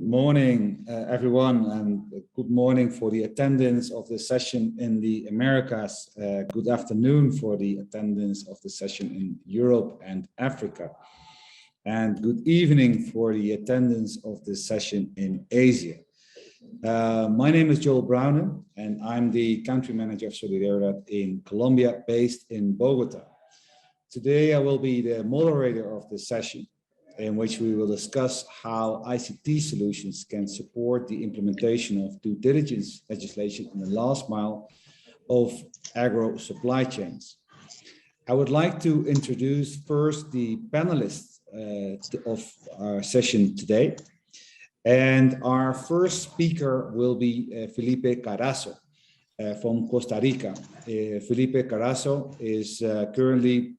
morning, everyone, and good morning for the attendance of the session in the Americas. Good afternoon for the attendance of the session in Europe and Africa. And good evening for the attendance of the session in Asia. My name is Joel Brownen, and I'm the country manager of Solidaridad in Colombia, based in Bogota. Today, I will be the moderator of this session, in which we will discuss how ICT solutions can support the implementation of due diligence legislation in the last mile of agro supply chains. I would like to introduce first the panelists of our session today. And our first speaker will be Felipe Carazo from Costa Rica. Felipe Carazo is currently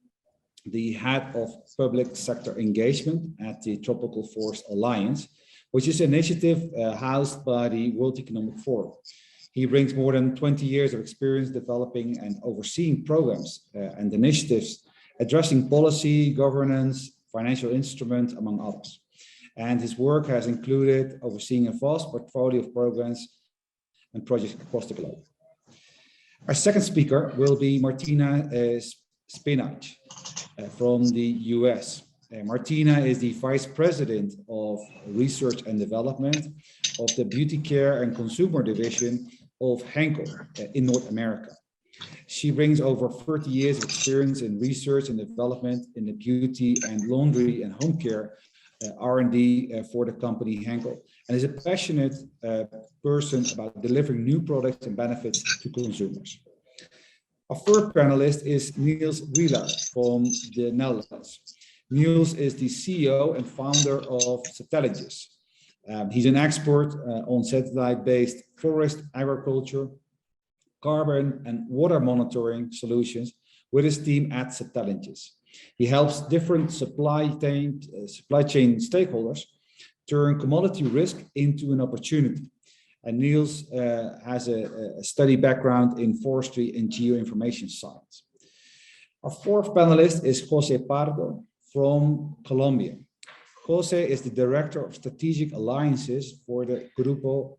the head of public sector engagement at the Tropical Forest Alliance, which is an initiative housed by the World Economic Forum. He brings more than 20 years of experience developing and overseeing programs and initiatives addressing policy, governance, financial instruments, among others. And his work has included overseeing a vast portfolio of programs and projects across the globe. Our second speaker will be Martina Spinach from the US. Martina is the Vice President of Research and Development of the Beauty Care and Consumer Division of Henkel in North America. She brings over 30 years of experience in research and development in the beauty and laundry and home care R&D for the company Henkel, and is a passionate person about delivering new products and benefits to consumers. Our third panelist is Niels Wieler from the Netherlands. Niels is the CEO and founder of Diligence. He's an expert on satellite-based forest agriculture, carbon and water monitoring solutions with his team at Diligence. He helps different supply chain stakeholders turn commodity risk into an opportunity. And Niels has a study background in forestry and geoinformation science. Our fourth panelist is Jose Pardo from Colombia. Jose is the Director of Strategic Alliances for the Grupo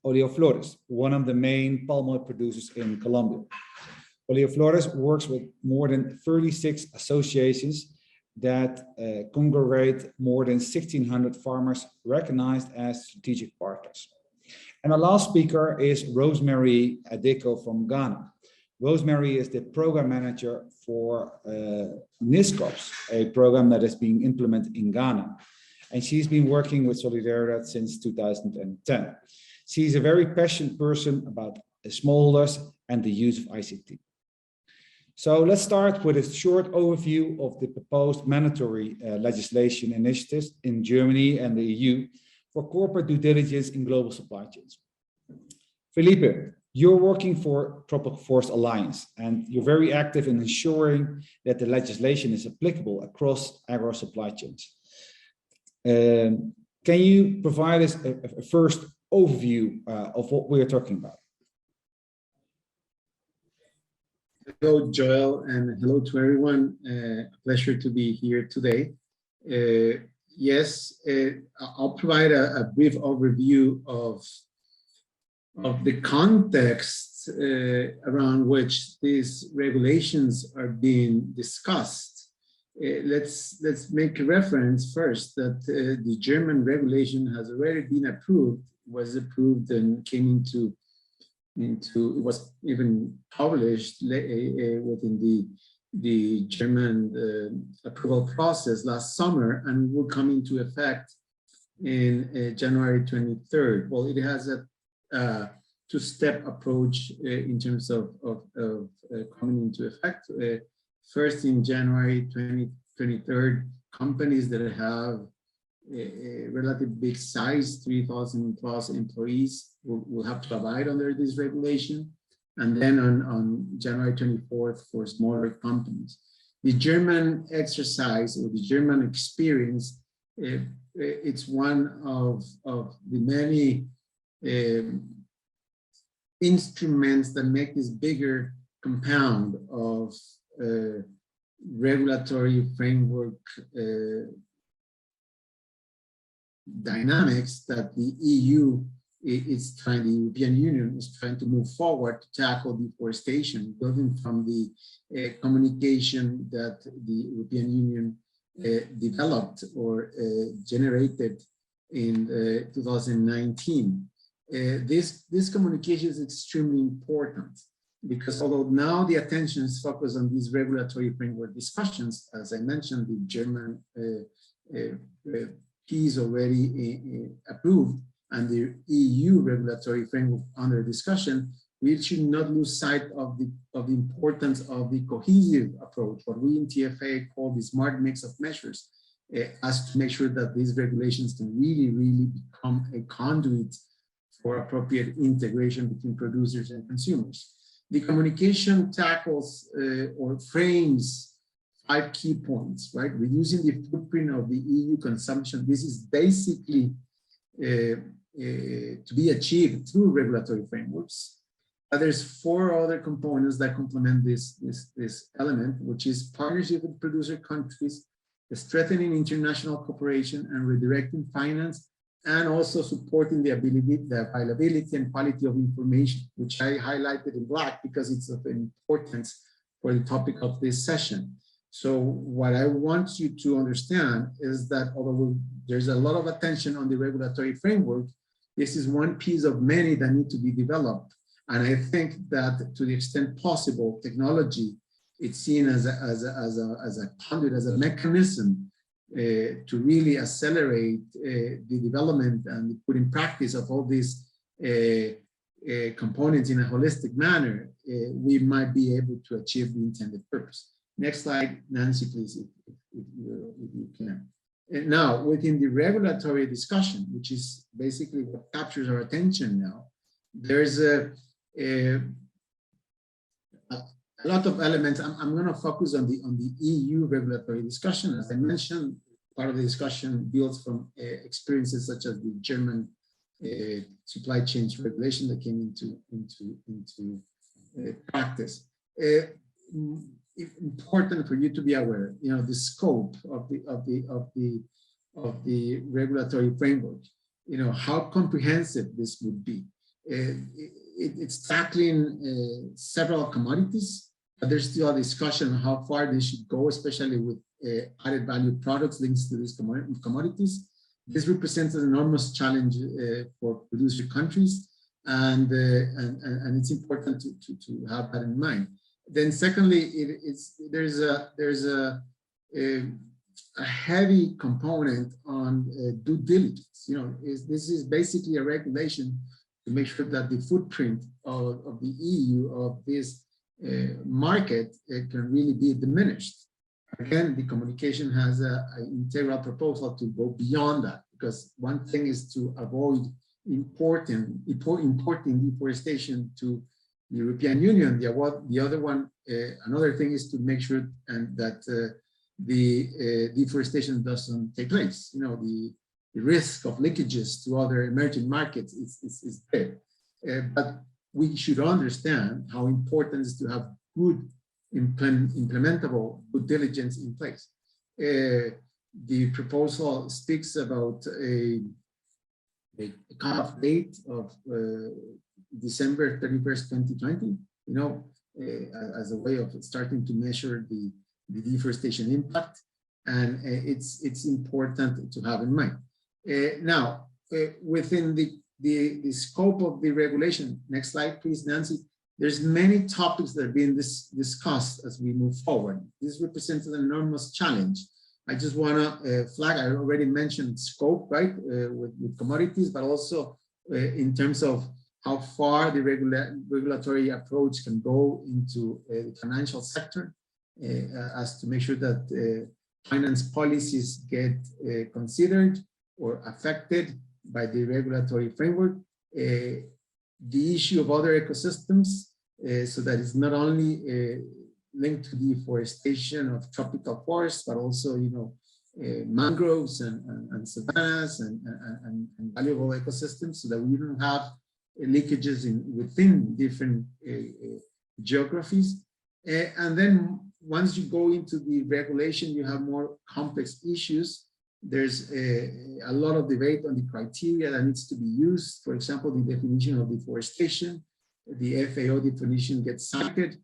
Oleoflores, one of the main palm oil producers in Colombia. Oleoflores works with more than 36 associations that congregate more than 1,600 farmers recognized as strategic partners. And our last speaker is Rosemary Adeko from Ghana. Rosemary is the program manager for NISCOPS, a program that is being implemented in Ghana. And she's been working with Solidaridad since 2010. She's a very passionate person about smallholders and the use of ICT. So let's start with a short overview of the proposed mandatory legislation initiatives in Germany and the EU for corporate due diligence in global supply chains. Felipe, you're working for Tropical Forest Alliance, and you're very active in ensuring that the legislation is applicable across agro supply chains. Can you provide us a first overview of what we're talking about? Hello, Joel, and hello to everyone. Pleasure to be here today. Yes, I'll provide a brief overview of the context around which these regulations are being discussed. Let's make a reference first that the German regulation has already been approved, was approved and came into it was even published within the German approval process last summer, and will come into effect in January 23rd. Well, it has a two-step approach in terms of coming into effect. First, in January 2023, companies that have a relatively big size, 3,000 plus employees, will have to abide under this regulation. And then on January 24th for smaller companies. The German exercise or the German experience, it's one of the many instruments that make this bigger compound of regulatory framework dynamics that the EU is trying, the European Union is trying to move forward to tackle deforestation, building from the communication that the European Union developed or generated in 2019. This communication is extremely important because although now the attention is focused on these regulatory framework discussions, as I mentioned, the German piece already approved and the EU regulatory framework under discussion, we should not lose sight of the importance of the cohesive approach, what we in TFA call the smart mix of measures, as to make sure that these regulations can really become a conduit for appropriate integration between producers and consumers. The communication tackles or frames 5 key points, right? Reducing the footprint of the EU consumption. This is basically to be achieved through regulatory frameworks. There's 4 other components that complement this element, which is partnership with producer countries, the strengthening international cooperation and redirecting finance, and also supporting the availability and quality of information, which I highlighted in black because it's of importance for the topic of this session. So what I want you to understand is that although there's a lot of attention on the regulatory framework, this is one piece of many that need to be developed. And I think that to the extent possible, technology, it's seen as a conduit, as a mechanism to really accelerate the development and put in practice of all these components in a holistic manner, we might be able to achieve the intended purpose. Next slide, Nancy, please, if you can. And now, within the regulatory discussion, which is basically what captures our attention now, there's a lot of elements. I'm going to focus on the EU regulatory discussion. As I mentioned, part of the discussion builds from experiences such as the German supply chain regulation that came into practice. Important for you to be aware, the scope of the regulatory framework. How comprehensive this would be. It's tackling several commodities, but there's still a discussion on how far they should go, especially with added value products linked to these commodities. This represents an enormous challenge for producer countries, and it's important to have that in mind. Then, secondly, there's a heavy component on due diligence. This is basically a regulation to make sure that the footprint of the EU of this market can really be diminished. Again, the communication has an integral proposal to go beyond that, because one thing is to avoid importing deforestation to the European Union. The other one, another thing is to make sure that the deforestation doesn't take place. The risk of leakages to other emerging markets is there. But we should understand how important it is to have good implementable due diligence in place. The proposal speaks about a cutoff date of December 31st, 2020, as a way of starting to measure the deforestation impact. And it's important to have in mind. Now, within the scope of the regulation, next slide, please, Nancy, there's many topics that are being discussed as we move forward. This represents an enormous challenge. I just want to flag, I already mentioned scope, right, with commodities, but also in terms of how far the regulatory approach can go into the financial sector, as to make sure that finance policies get considered or affected by the regulatory framework. The issue of other ecosystems, so that it's not only linked to deforestation of tropical forests, but also, mangroves and savannas and valuable ecosystems, so that we don't have leakages within different geographies. And then once you go into the regulation, you have more complex issues There's a lot of debate on the criteria that needs to be used. For example, the definition of deforestation, the FAO definition gets cited,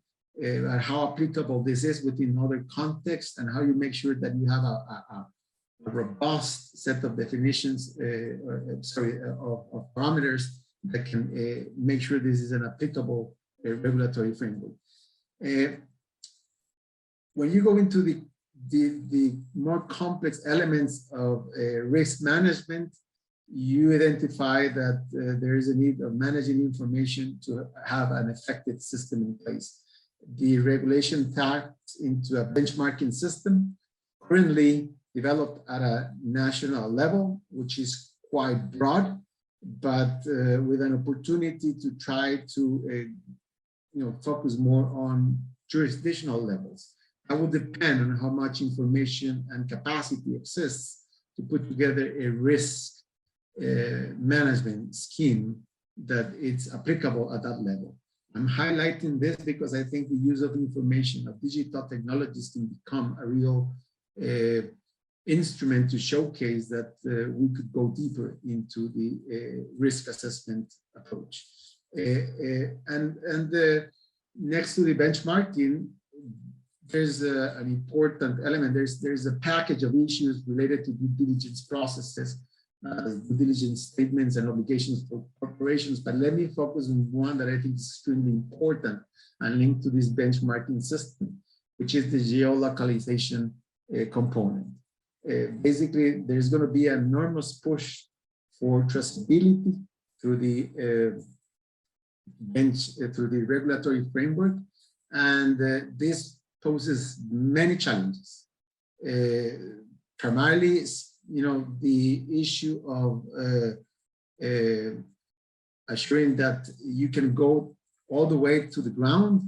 how applicable this is within other contexts, and how you make sure that you have a robust set of definitions, of parameters that can make sure this is an applicable regulatory framework. When you go into the more complex elements of risk management, you identify that there is a need of managing information to have an effective system in place. The regulation taps into a benchmarking system currently developed at a national level, which is quite broad, but with an opportunity to try to focus more on jurisdictional levels. That will depend on how much information and capacity exists to put together a risk management scheme that it's applicable at that level. I'm highlighting this because I think the use of information, of digital technologies, can become a real instrument to showcase that we could go deeper into the risk assessment approach. Next to the benchmarking, there's an important element. There's a package of issues related to due diligence processes, due diligence statements and obligations for corporations. But let me focus on one that I think is extremely important and linked to this benchmarking system, which is the geolocalization component. Basically, there's going to be an enormous push for traceability through the through the regulatory framework, and this poses many challenges. Primarily, the issue of assuring that you can go all the way to the ground.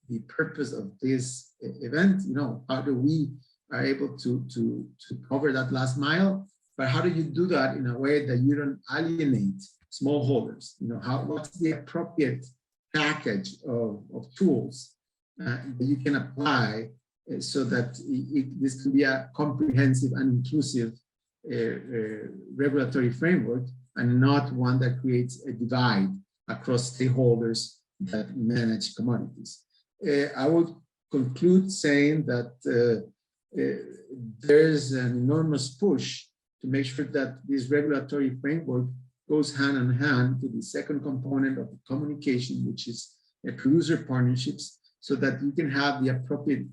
The purpose of this event, how do we are able to cover that last mile, but how do you do that in a way that you don't alienate smallholders? What's the appropriate package of tools that you can apply so that this can be a comprehensive and inclusive regulatory framework, and not one that creates a divide across stakeholders that manage commodities. I would conclude saying that there's an enormous push to make sure that this regulatory framework goes hand in hand to the second component of the communication, which is producer partnerships, so that you can have the appropriate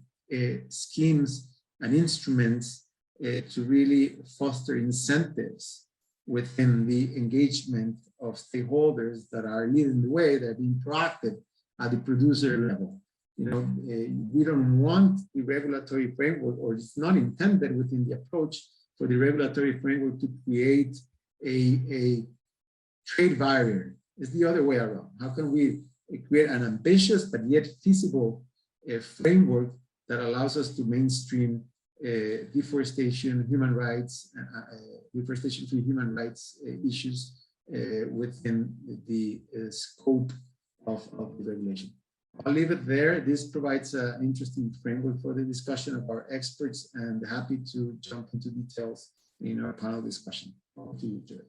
schemes and instruments to really foster incentives within the engagement of stakeholders that are leading the way, that are being proactive at the producer level. We don't want the regulatory framework, or it's not intended within the approach for the regulatory framework to create a trade barrier. It's the other way around. How can we create an ambitious but yet feasible framework that allows us to mainstream deforestation, human rights, deforestation for human rights issues within the scope of the regulation? I'll leave it there. This provides an interesting framework for the discussion of our experts, and happy to jump into details in our panel discussion. Over to you, Jared.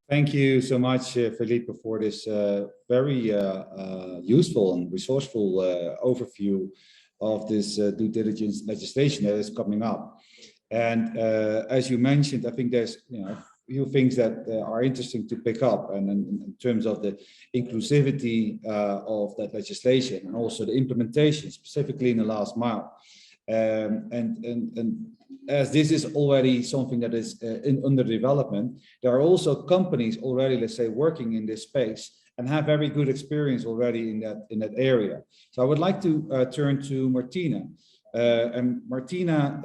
Thank you so much, Felipe, for this very useful and resourceful overview of this due diligence legislation that is coming up. And as you mentioned, I think there's a few things that are interesting to pick up, and in terms of the inclusivity of that legislation, and also the implementation, specifically in the last mile. And as this is already something that is under development, there are also companies already, let's say, working in this space and have very good experience already in that area. So I would like to turn to Martina. And Martina,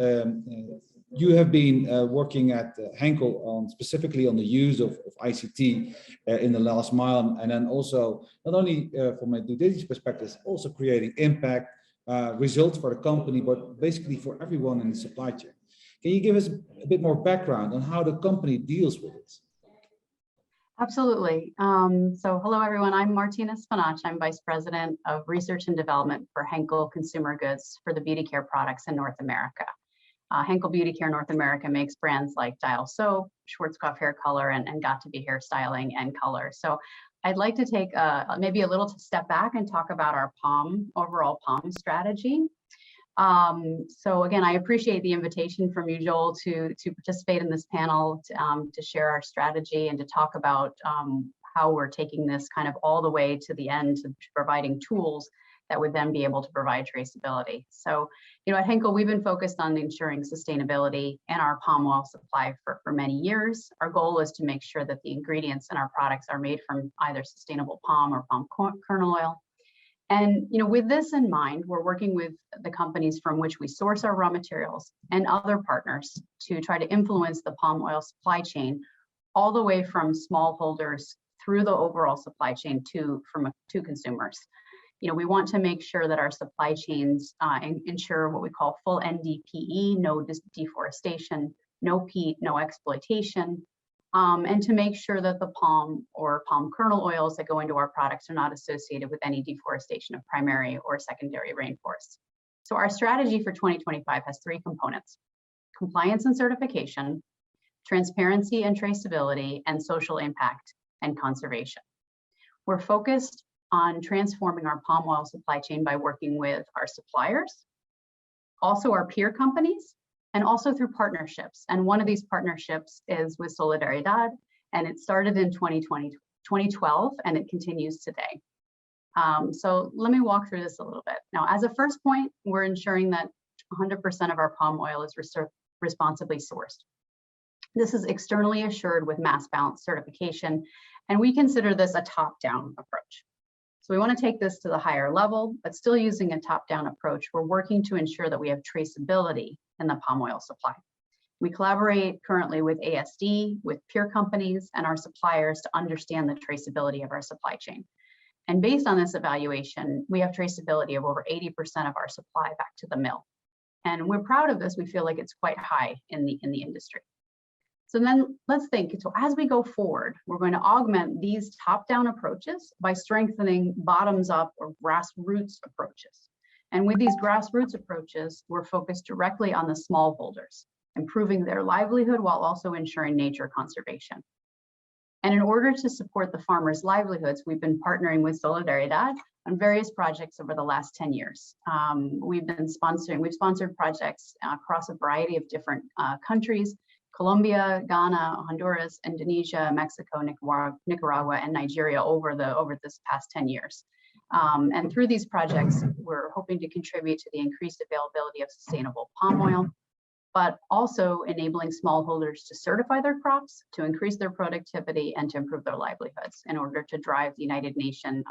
you have been working at Henkel specifically on the use of ICT in the last mile, and then also not only from a due diligence perspective, also creating impact, results for the company, but basically for everyone in the supply chain. Can you give us a bit more background on how the company deals with it? Absolutely. So hello, everyone. I'm Martina Spanach. I'm Vice President of Research and Development for Henkel Consumer Goods for the beauty care products in North America. Henkel Beauty Care North America makes brands like Dial Soap, Schwarzkopf Hair Color, and Got to Be Hairstyling and Color. So I'd like to take maybe a little step back and talk about our overall POM strategy. So again, I appreciate the invitation from you, Joel, to participate in this panel, to share our strategy and to talk about how we're taking this kind of all the way to the end, to providing tools that would then be able to provide traceability. So, at Henkel, we've been focused on ensuring sustainability in our palm oil supply for many years. Our goal is to make sure that the ingredients in our products are made from either sustainable palm or palm kernel oil. And with this in mind, we're working with the companies from which we source our raw materials and other partners to try to influence the palm oil supply chain all the way from smallholders through the overall supply chain to consumers. We want to make sure that our supply chains ensure what we call full NDPE, no deforestation, no peat, no exploitation, and to make sure that the palm or palm kernel oils that go into our products are not associated with any deforestation of primary or secondary rainforests. So our strategy for 2025 has three components: compliance and certification, transparency and traceability, and social impact and conservation. We're focused on transforming our palm oil supply chain by working with our suppliers, also our peer companies, and also through partnerships. And one of these partnerships is with Solidaridad, and it started in 2012, and it continues today. So let me walk through this a little bit. Now, as a first point, we're ensuring that 100% of our palm oil is responsibly sourced. This is externally assured with mass balance certification, and we consider this a top-down approach. So we want to take this to the higher level, but still using a top-down approach, we're working to ensure that we have traceability in the palm oil supply. We collaborate currently with ASD, with peer companies, and our suppliers to understand the traceability of our supply chain. And based on this evaluation, we have traceability of over 80% of our supply back to the mill. And we're proud of this. We feel like it's quite high in the industry. So then let's think, so as we go forward, we're going to augment these top-down approaches by strengthening bottoms-up or grassroots approaches. And with these grassroots approaches, we're focused directly on the smallholders, improving their livelihood while also ensuring nature conservation. And in order to support the farmers' livelihoods, we've been partnering with Solidaridad on various projects over the last 10 years. We've sponsored projects across a variety of different countries: Colombia, Ghana, Honduras, Indonesia, Mexico, Nicaragua, and Nigeria over this past 10 years. And through these projects, we're hoping to contribute to the increased availability of sustainable palm oil, but also enabling smallholders to certify their crops, to increase their productivity, and to improve their livelihoods in order to drive the United Nations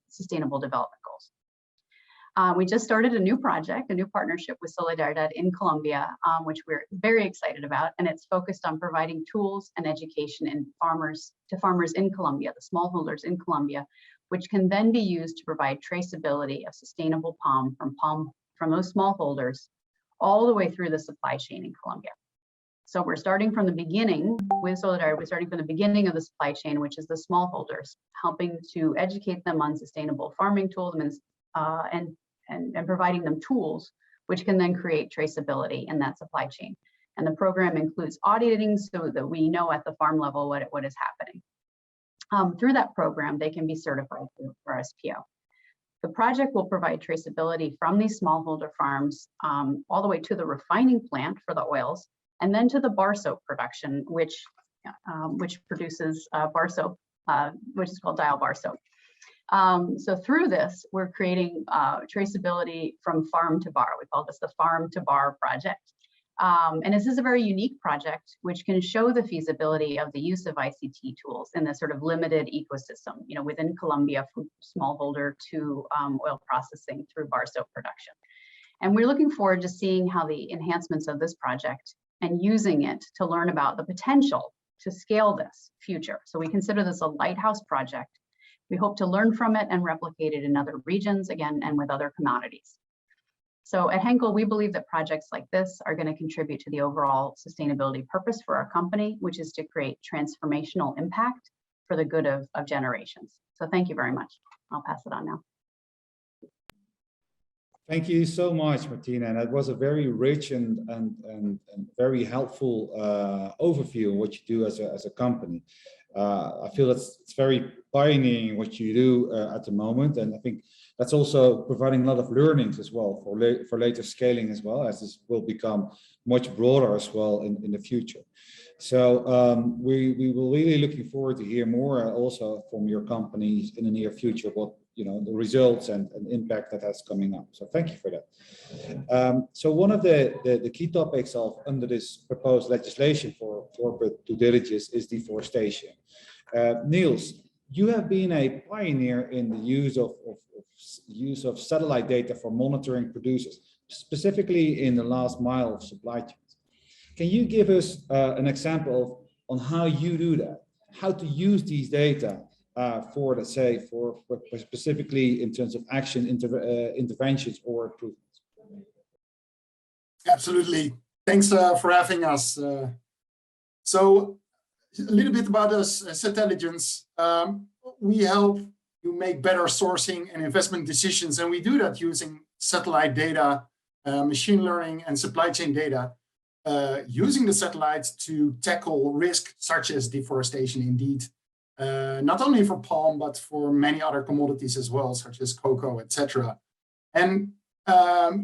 Sustainable Development Goals. We just started a new project, a new partnership with Solidaridad in Colombia, which we're very excited about, and it's focused on providing tools and education to farmers in Colombia, the smallholders in Colombia, which can then be used to provide traceability of sustainable palm from those smallholders all the way through the supply chain in Colombia. So we're starting from the beginning with Solidaridad. We're starting from the beginning of the supply chain, which is the smallholders, helping to educate them on sustainable farming tools and providing them tools which can then create traceability in that supply chain. And the program includes auditing so that we know at the farm level what is happening. Through that program, they can be certified for SPO. The project will provide traceability from these smallholder farms all the way to the refining plant for the oils, and then to the bar soap production, which produces bar soap, which is called Dial Bar Soap. So through this, we're creating traceability from farm to bar. We call this the Farm to Bar project. And this is a very unique project which can show the feasibility of the use of ICT tools in this sort of limited ecosystem, within Colombia, from smallholder to oil processing through bar soap production. And we're looking forward to seeing how the enhancements of this project and using it to learn about the potential to scale this future. So we consider this a lighthouse project. We hope to learn from it and replicate it in other regions, again, and with other commodities. So at Henkel, we believe that projects like this are going to contribute to the overall sustainability purpose for our company, which is to create transformational impact for the good of generations. So thank you very much. I'll pass it on now. Thank you so much, Martina. And that was a very rich and very helpful overview of what you do as a company. I feel it's very pioneering what you do at the moment. And I think that's also providing a lot of learnings as well for later scaling as well, as this will become much broader as well in the future. So we will really looking forward to hear more also from your companies in the near future, what the results and impact that has coming up. So thank you for that. So one of the key topics under this proposed legislation for corporate due diligence is deforestation. Niels, you have been a pioneer in the use of satellite data for monitoring producers, specifically in the last mile of supply chains. Can you give us an example on how you do that? How to use these data for, let's say, for specifically in terms of action, interventions or improvements? Absolutely. Thanks for having us. So a little bit about us as Intelligence. We help you make better sourcing and investment decisions, and we do that using satellite data, machine learning, and supply chain data, using the satellites to tackle risk such as deforestation, indeed. Not only for palm, but for many other commodities as well, such as cocoa, etc. And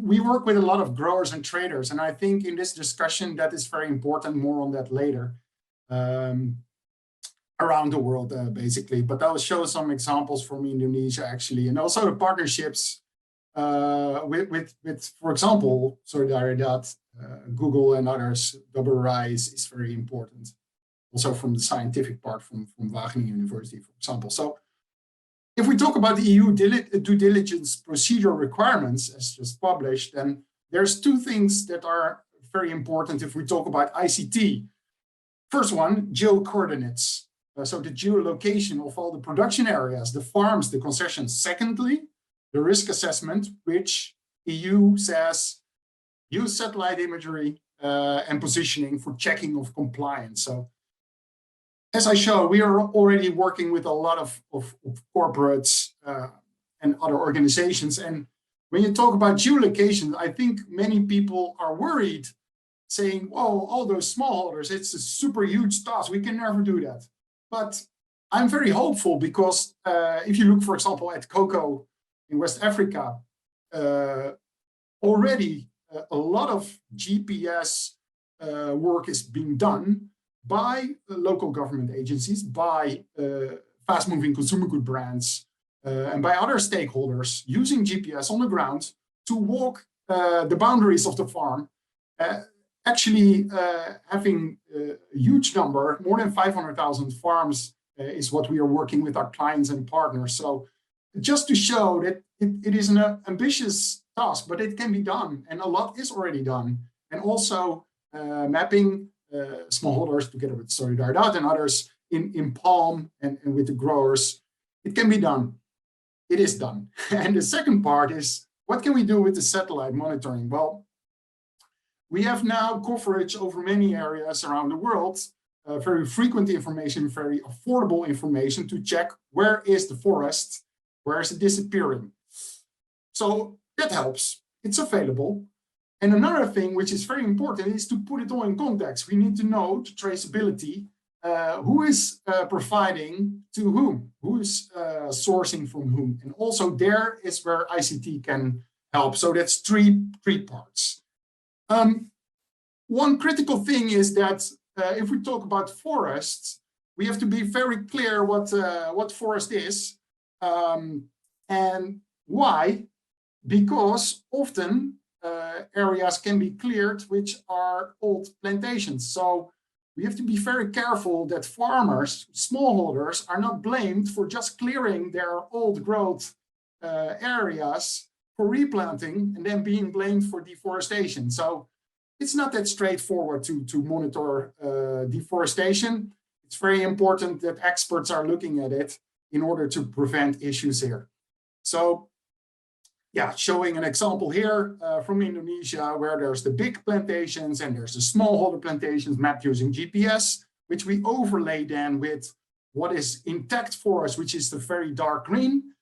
we work with a lot of growers and traders, and I think in this discussion that is very important. More on that later. Around the world, basically. But I'll show some examples from Indonesia, actually, and also the partnerships with for example, Solidaridad, Google and others. Double Rise is very important. Also from the scientific part from Wageningen University, for example. So if we talk about the EU due diligence procedure requirements as just published, then there's two things that are very important if we talk about ICT. First one, geo-coordinates. So the geolocation of all the production areas, the farms, the concessions. Secondly, the risk assessment, which EU says use satellite imagery and positioning for checking of compliance. So as I show, we are already working with a lot of corporates and other organizations. And when you talk about geolocation, I think many people are worried, saying, "Oh, all those smallholders, it's a super huge task. We can never do that." But I'm very hopeful because if you look, for example, at cocoa in West Africa, already a lot of GPS work is being done by local government agencies, by fast-moving consumer good brands, and by other stakeholders using GPS on the ground to walk the boundaries of the farm. Actually, having a huge number, more than 500,000 farms is what we are working with our clients and partners. So just to show that it is an ambitious task, but it can be done, and a lot is already done. And also mapping smallholders together with Solidaridad and others in palm and with the growers, it can be done. It is done. And the second part is, what can we do with the satellite monitoring? Well, we have now coverage over many areas around the world, very frequent information, very affordable information to check where is the forest, where is it disappearing. So that helps. It's available. And another thing which is very important is to put it all in context. We need to know the traceability, who is providing to who is sourcing from whom. And also there is where ICT can help. So that's three parts. One critical thing is that if we talk about forests, we have to be very clear what forest is and why. Because often areas can be cleared which are old plantations. So we have to be very careful that farmers, smallholders, are not blamed for just clearing their old growth areas for replanting and then being blamed for deforestation. So it's not that straightforward to monitor deforestation. It's very important that experts are looking at it in order to prevent issues here. So yeah, showing an example here from Indonesia, where there's the big plantations and there's the smallholder plantations mapped using GPS, which we overlay then with what is intact forest, which is the very dark green,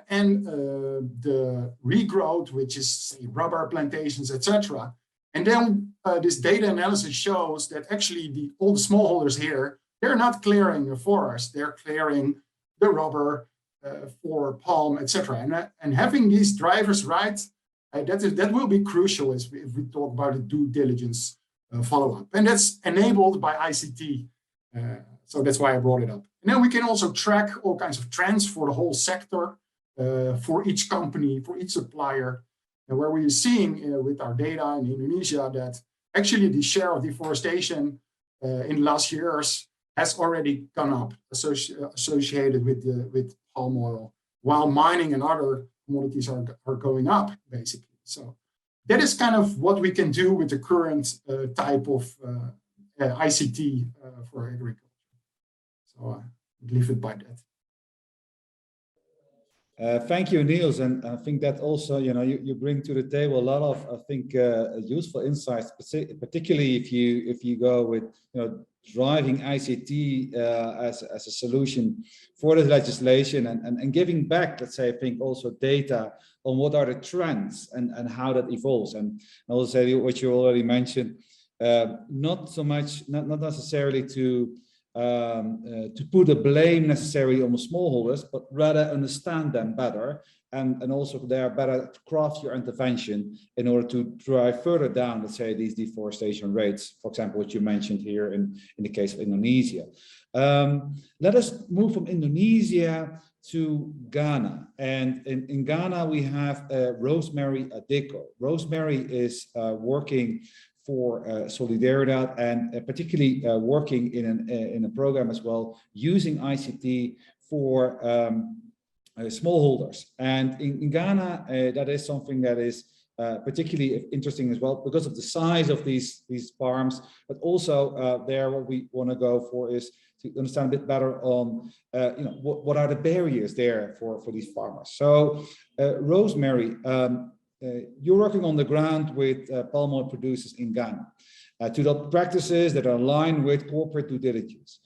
and the regrowth, which is say rubber plantations, etc. And then this data analysis shows that actually all the smallholders here, they're not clearing the forest, they're clearing the rubber for palm, etc. And having these drivers right, that will be crucial if we talk about the due diligence follow-up. And that's enabled by ICT. So that's why I brought it up. And then we can also track all kinds of trends for the whole sector, for each company, for each supplier, and where we're seeing with our data in Indonesia that actually the share of deforestation in the last years has already gone up associated with palm oil, while mining and other commodities are going up, basically. So that is kind of what we can do with the current type of ICT for agriculture. So I'd leave it by that. Thank you, Niels, and I think that also, you bring to the table a lot of, I think, useful insights, particularly if you go with, driving ICT as a solution for the legislation and giving back, let's say, I think also data on what are the trends and how that evolves. And also say what you already mentioned, not necessarily to put the blame necessarily on the smallholders, but rather understand them better and also they're better to craft your intervention in order to drive further down, let's say, these deforestation rates, for example, what you mentioned here in the case of Indonesia. Let us move from Indonesia to Ghana. And in Ghana, we have Rosemary Adeko. Rosemary is working for Solidaridad and particularly working in a program as well, using ICT for smallholders. And in Ghana, that is something that is particularly interesting as well because of the size of these farms, but also there what we want to go for is to understand a bit better on what are the barriers there for these farmers. So Rosemary, you're working on the ground with palm oil producers in Ghana to adopt practices that are aligned with corporate due diligence.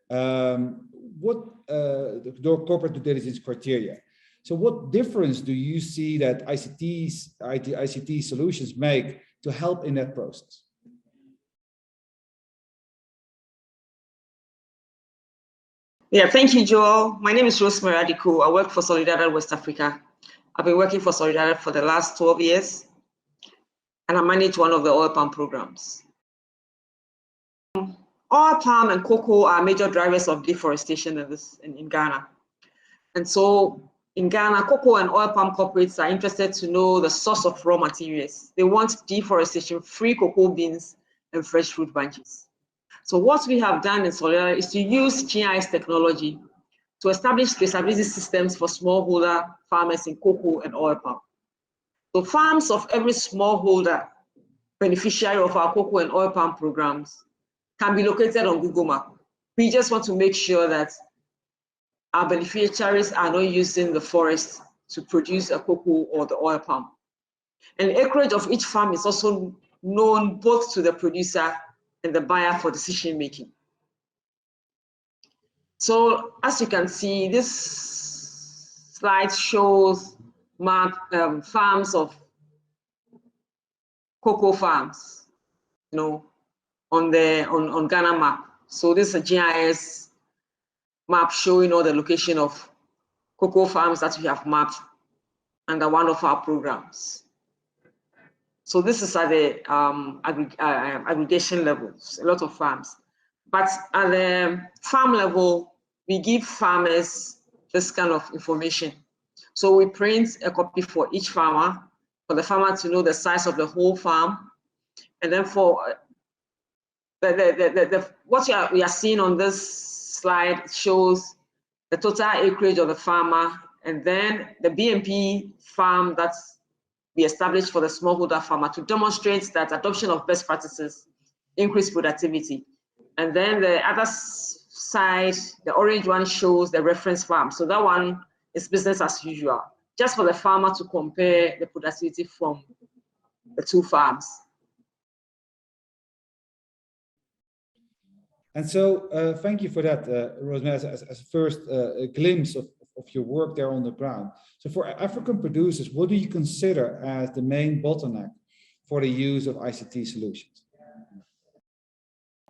What the corporate due diligence criteria? So what difference do you see that ICT solutions make to help in that process? Yeah, thank you, Joel. My name is Rosemary Adeko. I work for Solidaridad West Africa. I've been working for Solidaridad for the last 12 years, and I manage one of the oil palm programs. Oil palm and cocoa are major drivers of deforestation in Ghana. And so in Ghana, cocoa and oil palm corporates are interested to know the source of raw materials. They want deforestation-free cocoa beans and fresh fruit bunches. So what we have done in Solidaridad is to use GIS technology to establish traceability systems for smallholder farmers in cocoa and oil palm. So farms of every smallholder beneficiary of our cocoa and oil palm programs can be located on Google Map. We just want to make sure that our beneficiaries are not using the forest to produce a cocoa or the oil palm. And the acreage of each farm is also known both to the producer and the buyer for decision making. So as you can see, this slide shows farms of cocoa farms, on Ghana map. So this is a GIS map showing all the location of cocoa farms that we have mapped under one of our programs. So this is at the aggregation levels, a lot of farms. But at the farm level, we give farmers this kind of information. So we print a copy for each farmer, for the farmer to know the size of the whole farm. And then for what we are seeing on this slide shows the total acreage of the farmer, and then the BMP farm that we established for the smallholder farmer to demonstrate that adoption of best practices increase productivity. And then the other side, the orange one, shows the reference farm. So that one is business as usual, just for the farmer to compare the productivity from the two farms. And so thank you for that, Rosemary, as a first glimpse of your work there on the ground. So for African producers, what do you consider as the main bottleneck for the use of ICT solutions?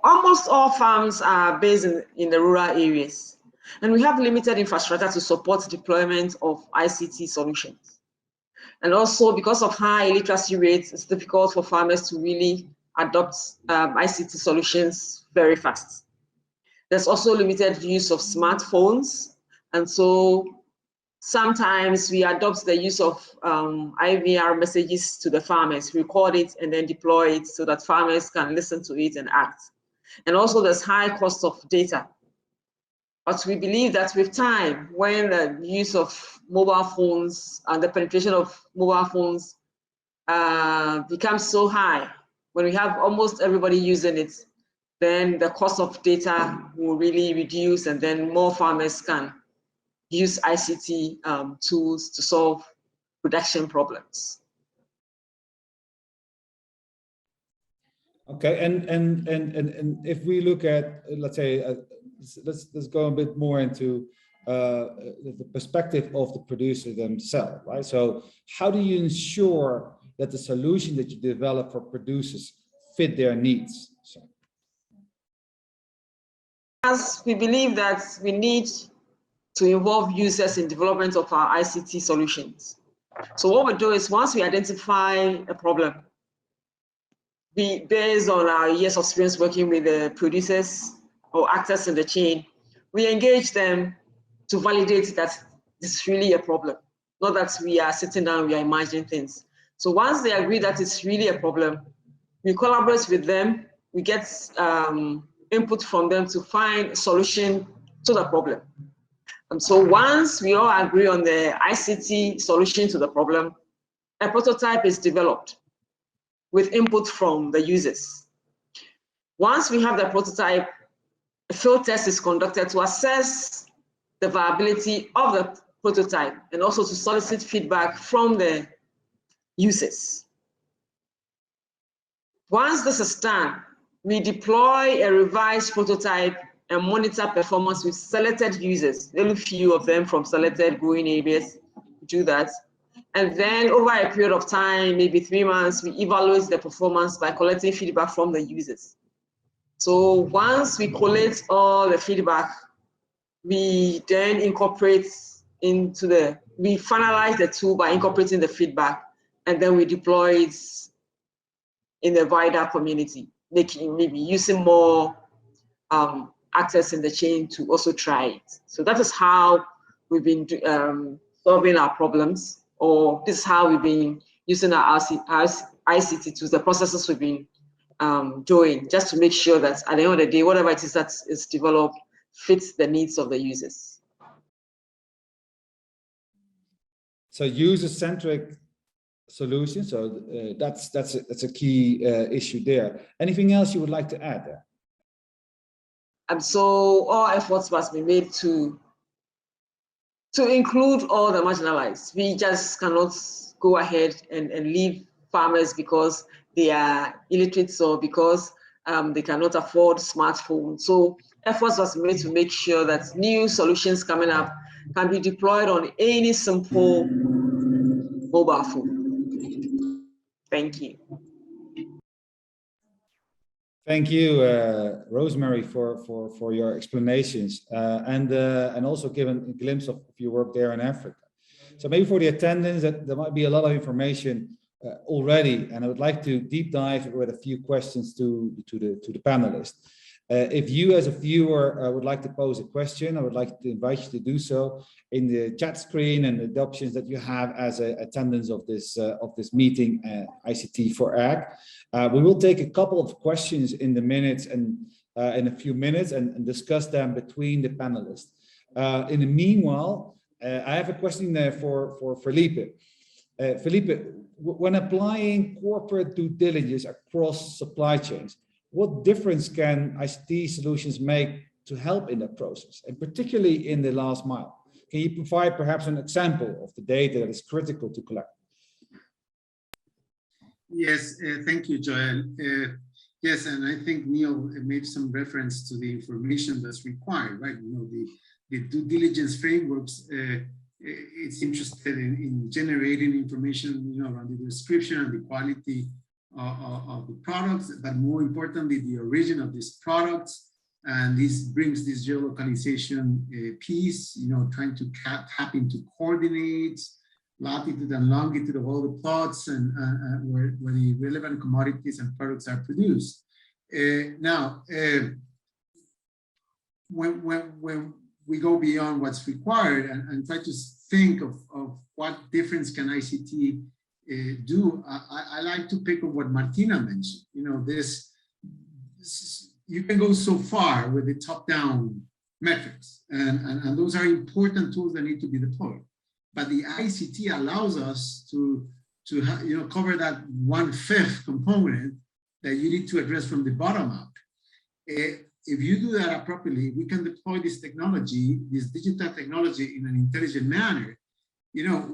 Almost all farms are based in the rural areas, and we have limited infrastructure to support deployment of ICT solutions. And also, because of high literacy rates, it's difficult for farmers to really adopt ICT solutions very fast. There's also limited use of smartphones, and so sometimes we adopt the use of IVR messages to the farmers, record it and then deploy it so that farmers can listen to it and act. And also there's high cost of data. But we believe that with time, when the use of mobile phones and the penetration of mobile phones becomes so high, when we have almost everybody using it, then the cost of data will really reduce, and then more farmers can use ICT tools to solve production problems. Okay, and if we look at, let's say, let's go a bit more into the perspective of the producer themselves, right? So how do you ensure that the solution that you develop for producers fit their needs? So. As we believe that we need to involve users in development of our ICT solutions. So what we do is, once we identify a problem, based on our years of experience working with the producers or actors in the chain, we engage them to validate that this is really a problem, not that we are sitting down, we are imagining things. So once they agree that it's really a problem, we collaborate with them, we get input from them to find a solution to the problem. And so once we all agree on the ICT solution to the problem, a prototype is developed with input from the users. Once we have the prototype, a field test is conducted to assess the viability of the prototype and also to solicit feedback from the users. Once this is done, we deploy a revised prototype and monitor performance with selected users, very few of them from selected growing areas do that. And then over a period of time, maybe 3 months, we evaluate the performance by collecting feedback from the users. So once we collect all the feedback, we then incorporate we finalize the tool by incorporating the feedback, and then we deploy it in the wider community, maybe using more actors in the chain to also try it. So that is how we've been solving our problems, or this is how we've been using our ICT tools, the processes we've been doing, just to make sure that at the end of the day, whatever it is that is developed fits the needs of the users. So user-centric solutions, so that's a key issue there. Anything else you would like to add there? And so all efforts must be made to include all the marginalized. We just cannot go ahead and leave farmers because they are illiterate or because they cannot afford smartphones. So efforts must be made to make sure that new solutions coming up can be deployed on any simple mobile phone. Thank you. Thank you, Rosemary, for your explanations and also giving a glimpse of your work there in Africa. So maybe for the attendants, that there might be a lot of information already, and I would like to deep dive with a few questions to the panelists. If you as a viewer would like to pose a question, I would like to invite you to do so in the chat screen and the options that you have as attendants of this meeting, ICT4Ag. We will take a couple of questions in the minutes and in a few minutes and discuss them between the panelists. In the meanwhile, I have a question there for Felipe. Felipe, when applying corporate due diligence across supply chains, what difference can ICT solutions make to help in that process, and particularly in the last mile? Can you provide perhaps an example of the data that is critical to collect? Yes, thank you, Joel. Yes, and I think Neil made some reference to the information that's required, right? You know, due diligence frameworks, it's interested in generating information, around the description and the quality of the products, but more importantly, the origin of these products. And this brings this geolocalization piece, trying to tap into coordinates, latitude and longitude of all the plots, and where the relevant commodities and products are produced. Now, when we go beyond what's required and try to think of what difference can ICT do, I like to pick up what Martina mentioned. You can go so far with the top-down metrics, and those are important tools that need to be deployed. But the ICT allows us to cover that 1/5 component that you need to address from the bottom up. If you do that appropriately, we can deploy this technology, this digital technology, in an intelligent manner.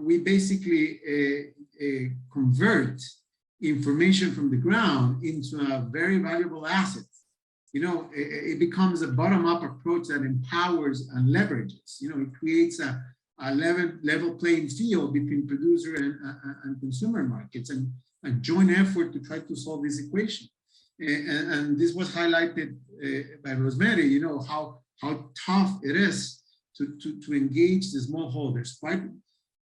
We basically convert information from the ground into a very valuable asset. It becomes a bottom-up approach that empowers and leverages. It creates a level playing field between producer and consumer markets, and a joint effort to try to solve this equation. And this was highlighted by Rosemary, how tough it is to engage the smallholders. Right?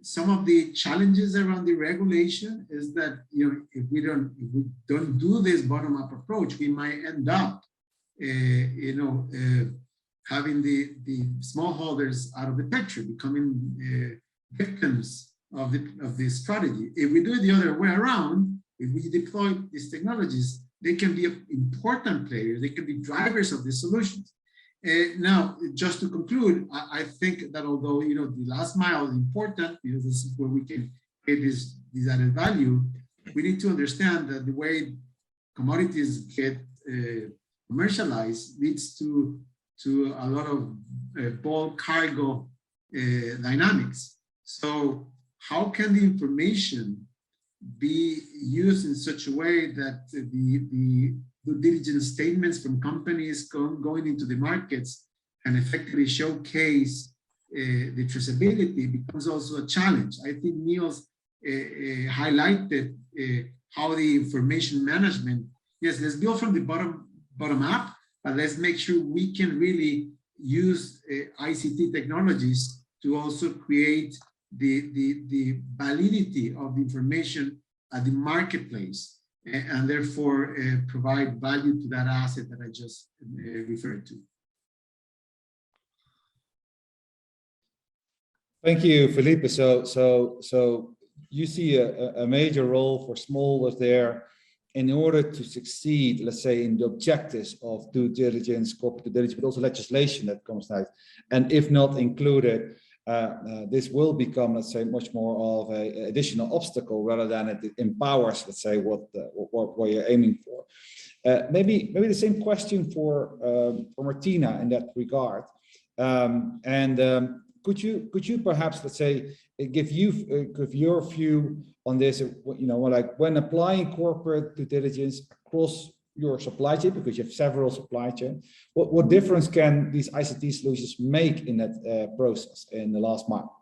Some of the challenges around the regulation is that if we don't do this bottom-up approach, we might end up having the smallholders out of the picture, becoming victims of this strategy. If we do it the other way around, if we deploy these technologies, they can be important players, they can be drivers of the solutions. Now, just to conclude, I think that although the last mile is important, because this is where we can create this added value, we need to understand that the way commodities get commercialized leads to a lot of bulk cargo dynamics. So how can the information be used in such a way that the due diligence statements from companies going into the markets and effectively showcase the traceability becomes also a challenge. I think Niels highlighted how the information management, yes, let's build from the bottom up, but let's make sure we can really use ICT technologies to also create the validity of the information at the marketplace, and therefore provide value to that asset that I just referred to. Thank you, Felipe. So you see a major role for smallholders there in order to succeed, let's say, in the objectives of due diligence, corporate due diligence, but also legislation that comes out. And if not included, this will become, let's say, much more of an additional obstacle rather than it empowers, let's say, what you're aiming for. Maybe the same question for Martina in that regard. Could you perhaps, let's say, give your view on this? Like when applying corporate due diligence across your supply chain, because you have several supply chains, what difference can these ICT solutions make in that process in the last mile?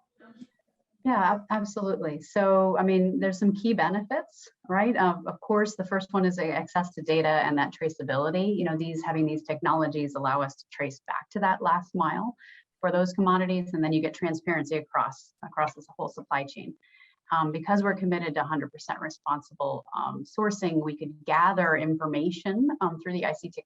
Yeah, absolutely. So, I mean, there's some key benefits, right? Of course, the first one is access to data and that traceability. Having these technologies allow us to trace back to that last mile for those commodities, and then you get transparency across this whole supply chain. Because we're committed to 100% responsible sourcing, we could gather information through the ICT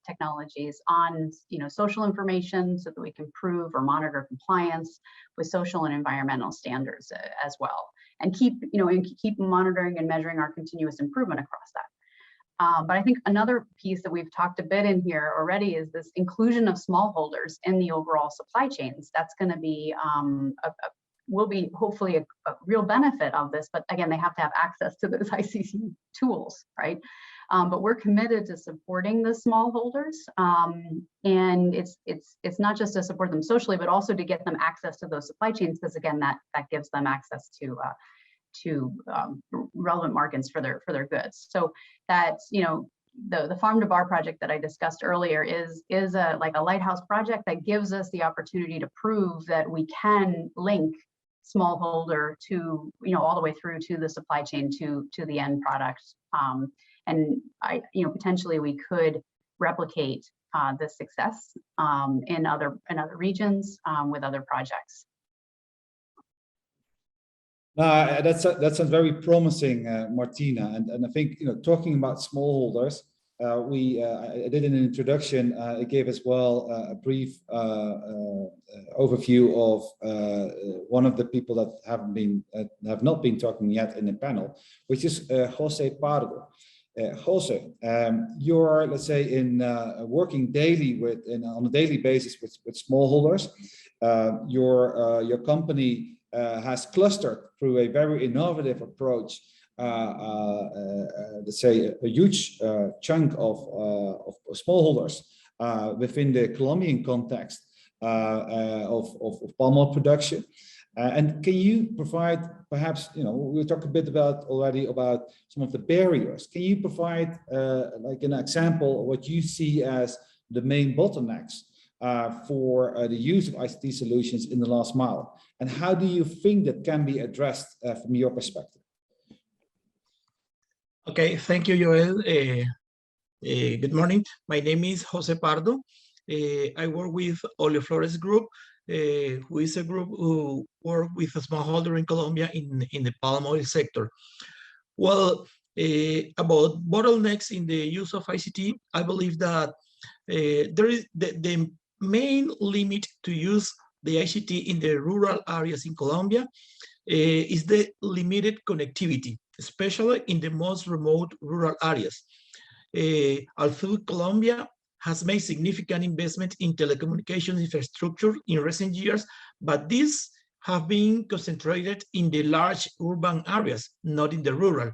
technologies on social information so that we can prove or monitor compliance with social and environmental standards as well, and keep monitoring and measuring our continuous improvement across that. But I think another piece that we've talked a bit in here already is this inclusion of smallholders in the overall supply chains. That's going to be will be hopefully a real benefit of this, but again, they have to have access to those ICT tools, right? But we're committed to supporting the smallholders, and it's not just to support them socially, but also to get them access to those supply chains, because again, that gives them access to relevant markets for their goods. So that's the farm to bar project that I discussed earlier is like a lighthouse project that gives us the opportunity to prove that we can link smallholder to, all the way through to the supply chain to the end product. And potentially we could replicate this success in other regions with other projects. That sounds very promising, Martina. And I think, talking about smallholders, I did an introduction. It gave as well a brief overview of one of the people that have not been talking yet in the panel, which is Jose Pardo. Jose, you're, let's say, in working daily on a daily basis with smallholders. Your company has clustered through a very innovative approach, let's say, a huge chunk of smallholders within the Colombian context of palm oil production. And can you provide, perhaps, we talked a bit already about some of the barriers. Can you provide like an example of what you see as the main bottlenecks for the use of ICT solutions in the last mile? And how do you think that can be addressed from your perspective? Okay, thank you, Joel. Good morning. My name is Jose Pardo. I work with Oleoflores Group, who is a group who work with a smallholder in Colombia in the palm oil sector. Well, about bottlenecks in the use of ICT, I believe that there is the main limit to use the ICT in the rural areas in Colombia is the limited connectivity, especially in the most remote rural areas. Although Colombia has made significant investment in telecommunications infrastructure in recent years, but these have been concentrated in the large urban areas, not in the rural.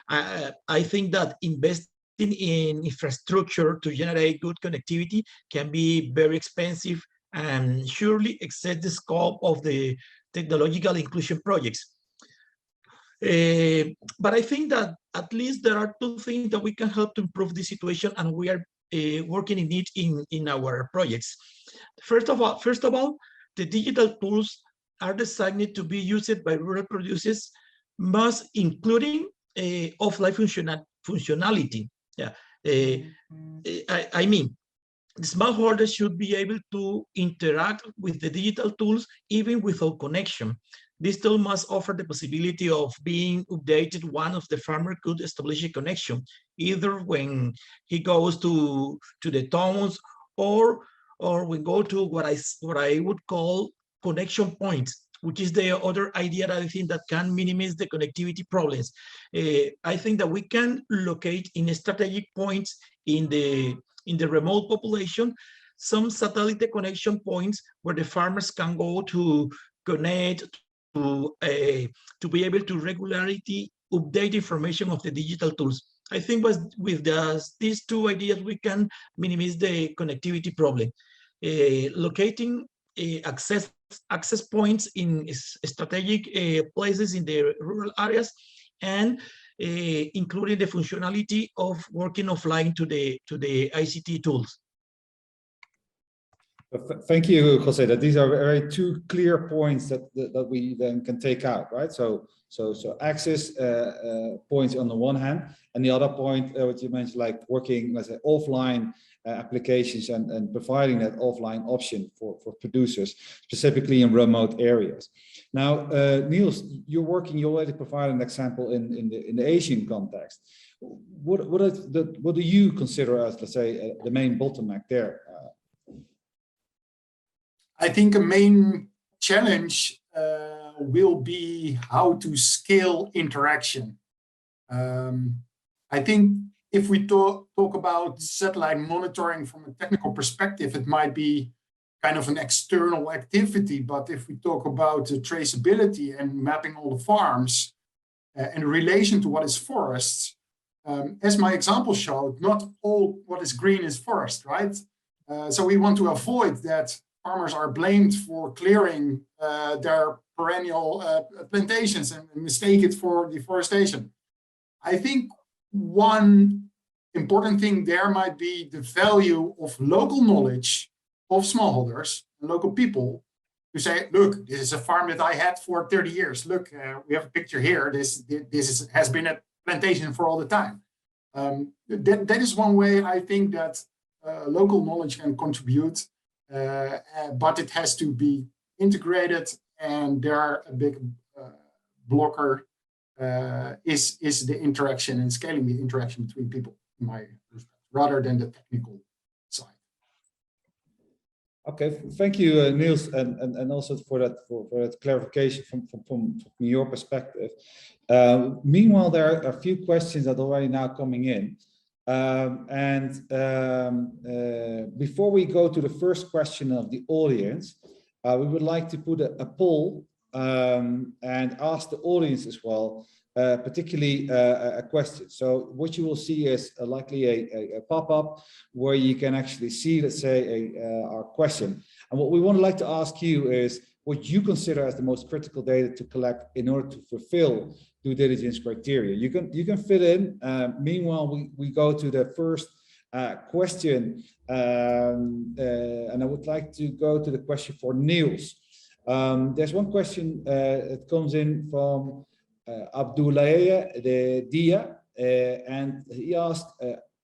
I think that investing in infrastructure to generate good connectivity can be very expensive and surely exceed the scope of the technological inclusion projects. But I think that at least there are two things that we can help to improve the situation, and we are working in it in our projects. First of all, the digital tools are designed to be used by rural producers, most including offline functionality. Yeah, I mean, the smallholders should be able to interact with the digital tools even without connection. This tool must offer the possibility of being updated once the farmer could establish a connection, either when he goes to the towns or we go to what I would call connection points, which is the other idea that I think that can minimize the connectivity problems. I think that we can locate in strategic points in the remote population some satellite connection points where the farmers can go to connect to be able to regularly update information of the digital tools. I think with these two ideas, we can minimize the connectivity problem. Locating access points in strategic places in the rural areas, and including the functionality of working offline to the ICT tools. Thank you, Jose. That these are very two clear points that we then can take out, right? So access points on the one hand, and the other point, what you mentioned, like working, let's say, offline applications and providing that offline option for producers, specifically in remote areas. Now, Niels, you already provided an example in the Asian context. What do you consider as, let's say, the main bottleneck there? I think a main challenge will be how to scale interaction. I think if we talk about satellite monitoring from a technical perspective, it might be kind of an external activity. But if we talk about traceability and mapping all the farms in relation to what is forests, as my example showed, not all what is green is forest, right? So we want to avoid that farmers are blamed for clearing their perennial plantations and mistake it for deforestation. I think one important thing there might be the value of local knowledge of smallholders and local people to say, look, this is a farm that I had for 30 years. Look, we have a picture here. This has been a plantation for all the time. That is one way I think that local knowledge can contribute, but it has to be integrated, and there are a big blocker is the interaction and scaling the interaction between people, in my respect, rather than the technical side. Okay, thank you, Niels, and also for that clarification from your perspective. Meanwhile, there are a few questions that are already now coming in. Before we go to the first question of the audience, we would like to put a poll and ask the audience as well, particularly a question. So what you will see is likely a pop-up where you can actually see, let's say, our question. And what we would like to ask you is what you consider as the most critical data to collect in order to fulfill due diligence criteria. You can fill in. Meanwhile, we go to the first question, and I would like to go to the question for Niels. There's one question that comes in from Abdoulaye Dia, and he asked,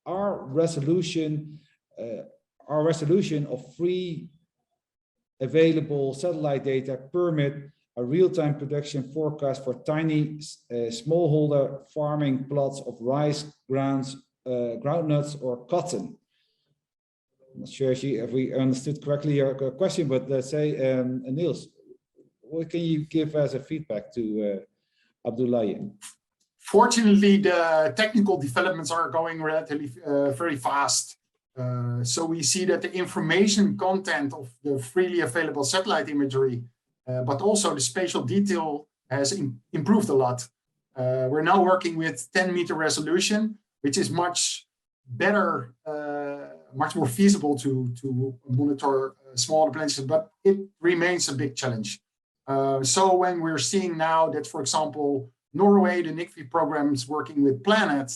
our resolution of free available satellite data permit a real-time production forecast for tiny smallholder farming plots of rice, groundnuts, or cotton? I'm not sure if we understood correctly your question, but let's say, Niels, what can you give as a feedback to Abdoulaye? Fortunately, the technical developments are going relatively very fast. So we see that the information content of the freely available satellite imagery, but also the spatial detail has improved a lot. We're now working with 10-meter resolution, which is much better, much more feasible to monitor smaller plantations, but it remains a big challenge. So when we're seeing now that, for example, Norway, the NICFI program is working with Planet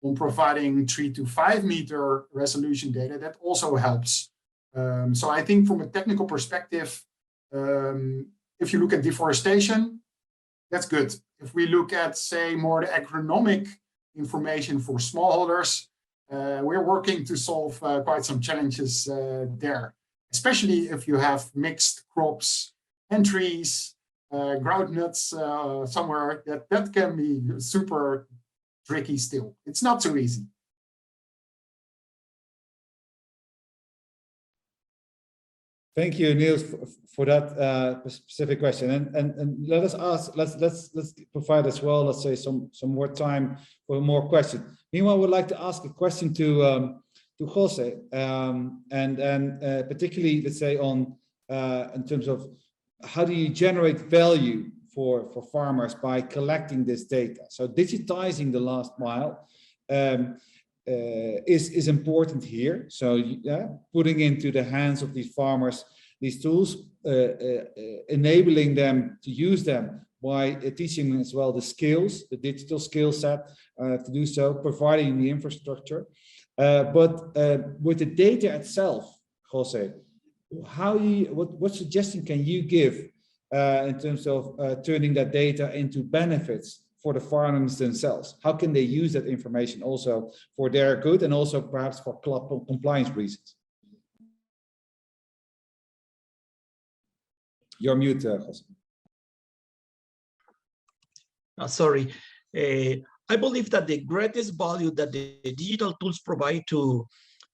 on providing 3 to 5 meter resolution data, that also helps. So I think from a technical perspective, if you look at deforestation, that's good. If we look at, say, more the agronomic information for smallholders, we're working to solve quite some challenges there, especially if you have mixed crops and trees, groundnuts somewhere, that can be super tricky still. It's not so easy. Thank you, Niels, for that specific question. And let us ask, let's provide as well, let's say, some more time for more questions. Meanwhile, I would like to ask a question to Jose, and particularly, let's say, on in terms of how do you generate value for farmers by collecting this data? So digitizing the last mile is important here. So putting into the hands of these farmers these tools, enabling them to use them by teaching them as well the skills, the digital skill set to do so, providing the infrastructure. But with the data itself, Jose, what suggestion can you give in terms of turning that data into benefits for the farmers themselves? How can they use that information also for their good and also perhaps for compliance reasons? You're mute, Jose. Sorry. I believe that the greatest value that the digital tools provide to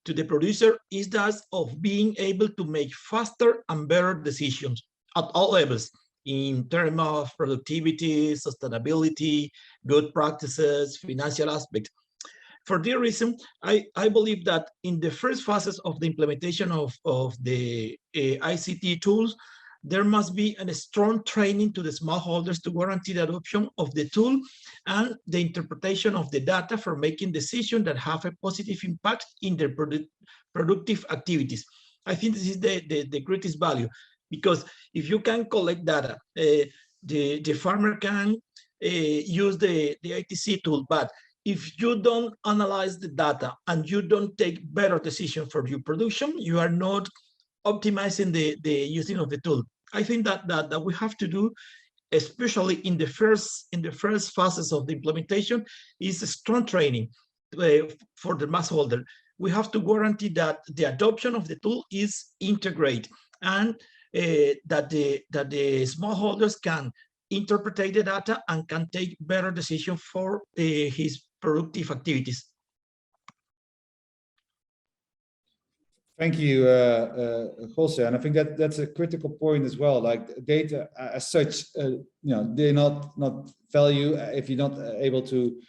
the producer is that of being able to make faster and better decisions at all levels in terms of productivity, sustainability, good practices, financial aspects. For this reason, I believe that in the first phases of the implementation of the ICT tools, there must be a strong training to the smallholders to guarantee the adoption of the tool and the interpretation of the data for making decisions that have a positive impact in their productive activities. I think this is the greatest value, because if you can collect data, the farmer can use the ITC tool, but if you don't analyze the data and you don't take better decision for your production, you are not optimizing the using of the tool. I think that we have to do, especially in the first phases of the implementation, is strong training for the massholder. We have to guarantee that the adoption of the tool is integrated, and that the smallholders can interpret the data and can take better decisions for his productive activities. Thank you, Jose. And I think that that's a critical point as well. Like data as such, they're not value if you're not able to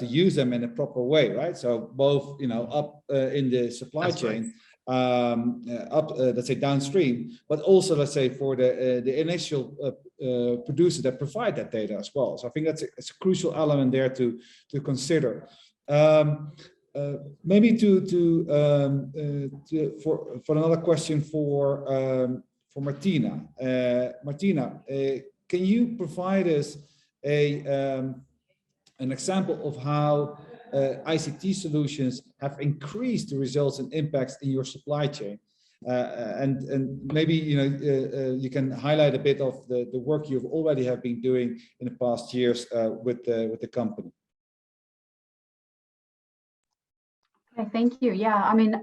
use them in a proper way, right? So both, up in the supply chain, up, let's say downstream, but also, let's say, for the initial producer that provide that data as well. So I think it's a crucial element there to consider. Maybe for another question for Martina. Martina, can you provide us an example of how ICT solutions have increased the results and impacts in your supply chain? And maybe you can highlight a bit of the work you've already have been doing in the past years with the company. Okay, thank you. Yeah, I mean,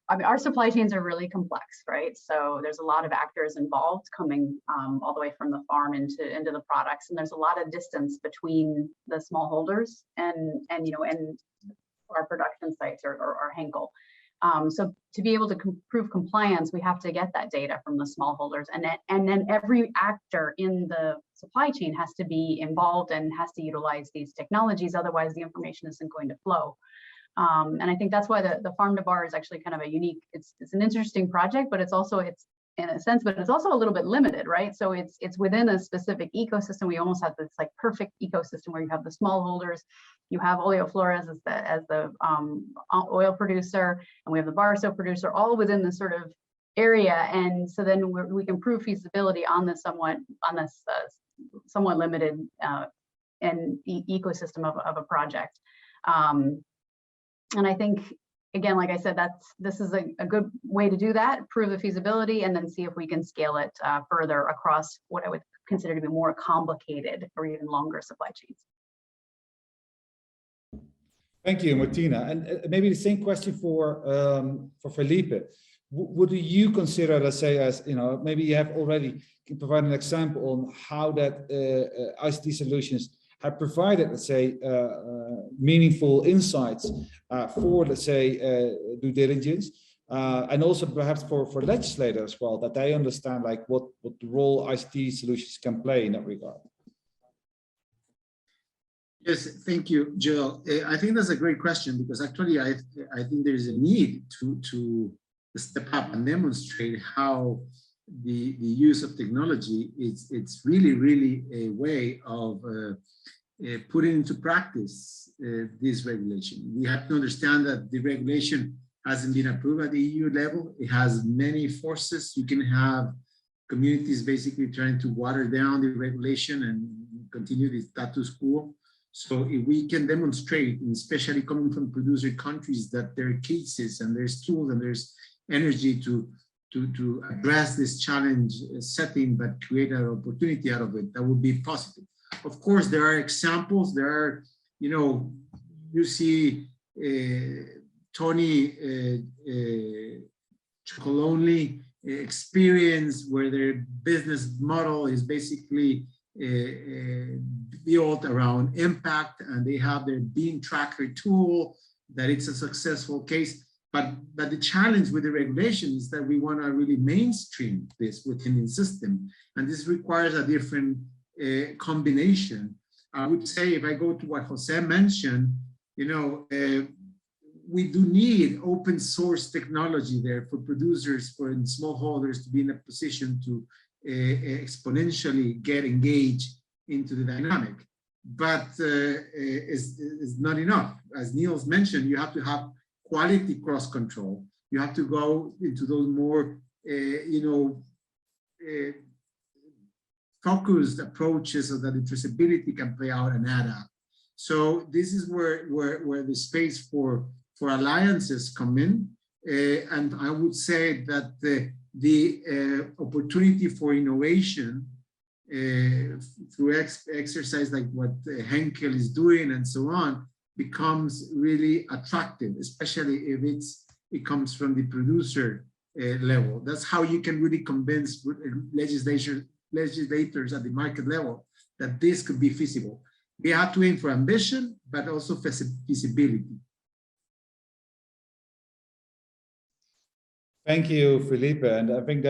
our supply chains are really complex, right? So there's a lot of actors involved coming all the way from the farm into the products, and there's a lot of distance between the smallholders and our production sites or Henkel. So to be able to prove compliance, we have to get that data from the smallholders, and then every actor in the supply chain has to be involved and has to utilize these technologies. Otherwise, the information isn't going to flow. And I think that's why the farm to bar is actually kind of a unique, it's an interesting project, but it's in a sense, but it's also a little bit limited, right? So it's within a specific ecosystem. We almost have this like perfect ecosystem where you have the smallholders, you have Oleo Flores as the oil producer, and we have the bar soap producer, all within this sort of area. And so then we can prove feasibility on this somewhat limited ecosystem of a project. And I think, again, like I said, this is a good way to do that, prove the feasibility, and then see if we can scale it further across what I would consider to be more complicated or even longer supply chains. Thank you, Martina. And maybe the same question for Felipe. What do you consider, let's say, as maybe you have already provided an example on how that ICT solutions have provided, let's say, meaningful insights for, let's say, due diligence, and also perhaps for legislators as well, that they understand like what role ICT solutions can play in that regard. Yes, thank you, Joel. I think that's a great question, because actually I think there is a need to step up and demonstrate how the use of technology it's really a way of putting into practice this regulation. We have to understand that the regulation hasn't been approved at the EU level. It has many forces. You can have communities basically trying to water down the regulation and continue the status quo. So if we can demonstrate, and especially coming from producer countries, that there are cases and there's tools and there's energy to address this challenge setting, but create an opportunity out of it, that would be positive. Of course, there are examples. There are, you see Tony Chocolonely experience where their business model is basically built around impact, and they have their bean tracker tool, that it's a successful case. But the challenge with the regulation is that we want to really mainstream this within the system, and this requires a different combination. I would say, if I go to what Jose mentioned, we do need open source technology there for producers, for smallholders to be in a position to exponentially get engaged into the dynamic. But it's not enough. As Niels mentioned, you have to have quality cross control. You have to go into those more, focused approaches so that the traceability can play out and add up. So this is where the space for alliances come in. And I would say that the opportunity for innovation through exercise like what Henkel is doing and so on becomes really attractive, especially if it comes from the producer level. That's how you can really convince legislators at the market level that this could be feasible. We have to aim for ambition, but also feasibility. Thank you, Felipe, and I think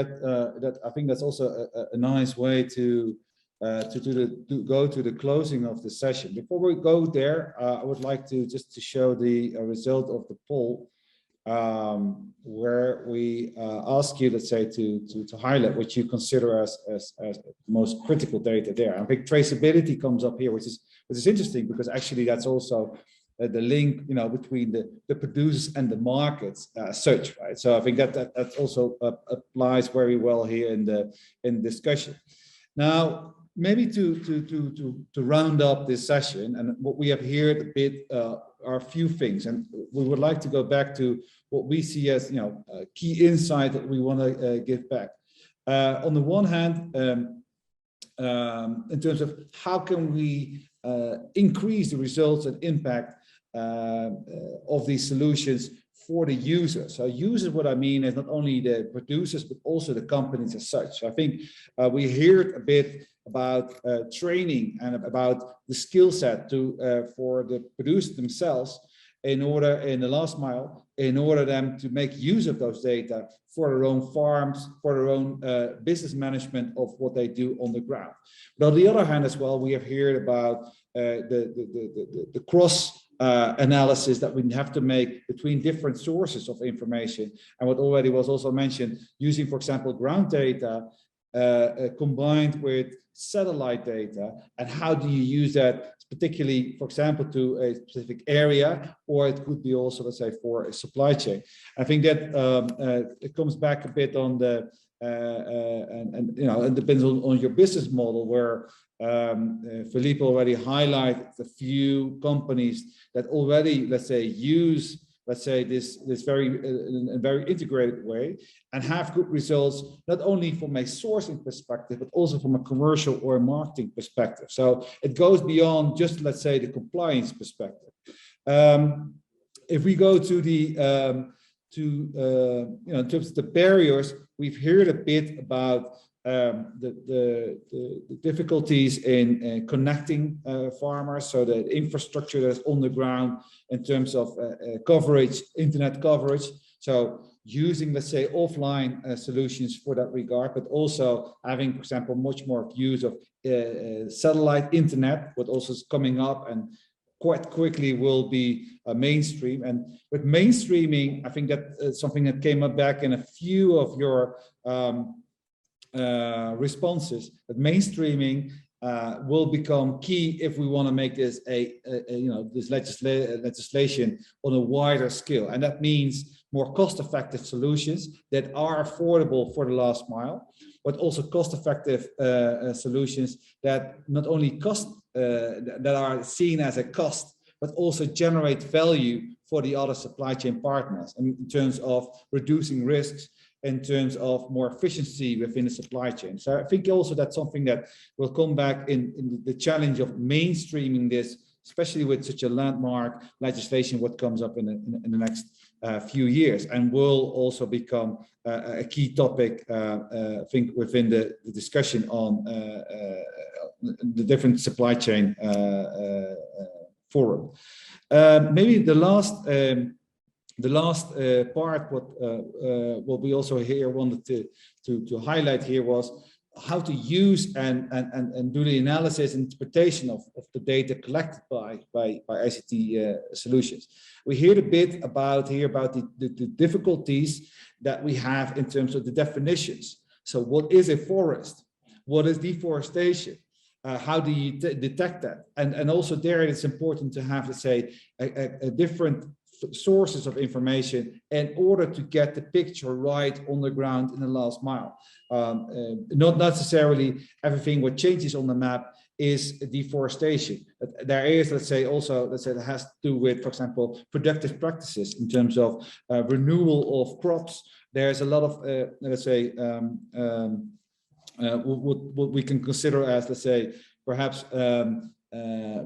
that's also a nice way to go to the closing of the session. Before we go there, I would like to just show the result of the poll, where we ask you, let's say, to highlight what you consider as most critical data there. I think traceability comes up here, which is interesting, because actually that's also the link, you know, between the producers and the markets as such, right? So I think that also applies very well here in the discussion. Now, maybe to round up this session, and what we have here a bit are a few things, and we would like to go back to what we see as, you know, a key insight that we want to give back. On the one hand, in terms of how can we increase the results and impact of these solutions for the users. So users, what I mean is not only the producers, but also the companies as such. So I think we heard a bit about training and about the skill set for the producers themselves in the last mile, in order them to make use of those data for their own farms, for their own business management of what they do on the ground. But on the other hand as well, we have heard about the cross analysis that we have to make between different sources of information, and what already was also mentioned, using, for example, ground data combined with satellite data, and how do you use that, particularly, for example, to a specific area, or it could be also, let's say, for a supply chain. I think that it comes back a bit on the and you know, it depends on your business model, where Felipe already highlighted a few companies that already, let's say, use, let's say, this very in a very integrated way, and have good results, not only from a sourcing perspective, but also from a commercial or a marketing perspective. So it goes beyond just, let's say, the compliance perspective. If we go to the you know, in terms of the barriers, we've heard a bit about the difficulties in connecting farmers, so the infrastructure that's on the ground in terms of coverage, internet coverage. So using, let's say, offline solutions for that regard, but also having, for example, much more use of satellite internet, what also is coming up and quite quickly will be mainstream. And with mainstreaming, I think that something that came up back in a few of your responses, that mainstreaming will become key if we want to make this you know, this legislation on a wider scale, and that means more cost-effective solutions that are affordable for the last mile, but also cost-effective solutions that not only cost that are seen as a cost, but also generate value for the other supply chain partners, and in terms of reducing risks, in terms of more efficiency within the supply chain. So I think also that's something that will come back in the challenge of mainstreaming this, especially with such a landmark legislation, what comes up in the next few years, and will also become a key topic, I think, within the discussion on the different supply chain forum. Maybe the last part, what we also here wanted to highlight here was how to use and do the analysis and interpretation of the data collected by ICT solutions. We heard a bit about the difficulties that we have in terms of the definitions. So what is a forest? What is deforestation? How do you detect that? And also there, it's important to have, let's say, a different sources of information in order to get the picture right on the ground in the last mile. Not necessarily everything what changes on the map is deforestation. There is, let's say, also, let's say, it has to do with, for example, productive practices in terms of renewal of crops. There's a lot of, let's say, what we can consider as, let's say, perhaps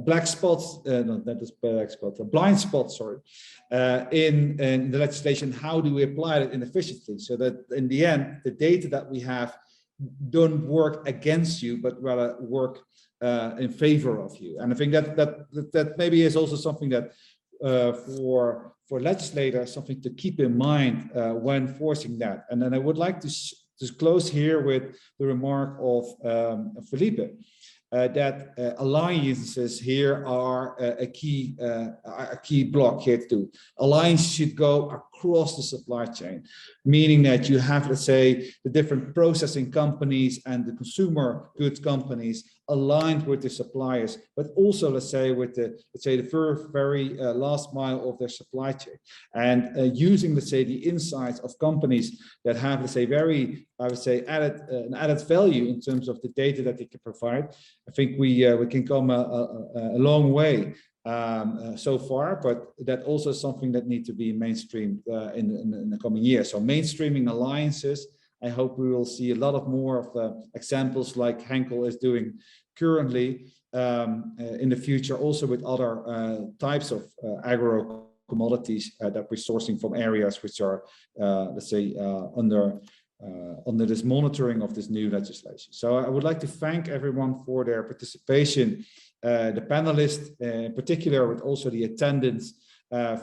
black spots, no, that is black spots, blind spots, sorry, in the legislation. How do we apply it inefficiently so that in the end, the data that we have don't work against you, but rather work in favor of you? And I think that maybe is also something that for legislators, something to keep in mind when forcing that. And then I would like to close here with the remark of Felipe. That alliances here are a key block here too. Alliances should go across the supply chain, meaning that you have, let's say, the different processing companies and the consumer goods companies aligned with the suppliers, but also, let's say, with the very last mile of their supply chain, and using, let's say, the insights of companies that have, let's say, very, I would say, an added value in terms of the data that they can provide. I think we can come a long way so far, but that also is something that needs to be mainstreamed in the coming years. So mainstreaming alliances. I hope we will see a lot of more of examples like Henkel is doing currently in the future, also with other types of agro commodities that we're sourcing from areas which are, let's say, under this monitoring of this new legislation. So I would like to thank everyone for their participation, the panelists in particular, but also the attendants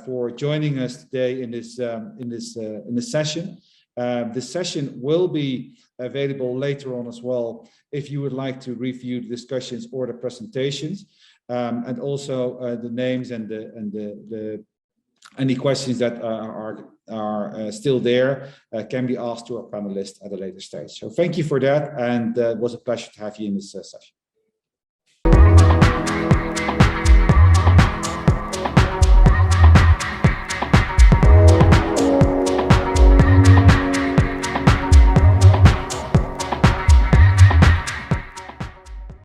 for joining us today in this session. This session will be available later on as well if you would like to review the discussions or the presentations, and also the names and any questions that are still there can be asked to our panelists at a later stage. So thank you for that, and it was a pleasure to have you in this session.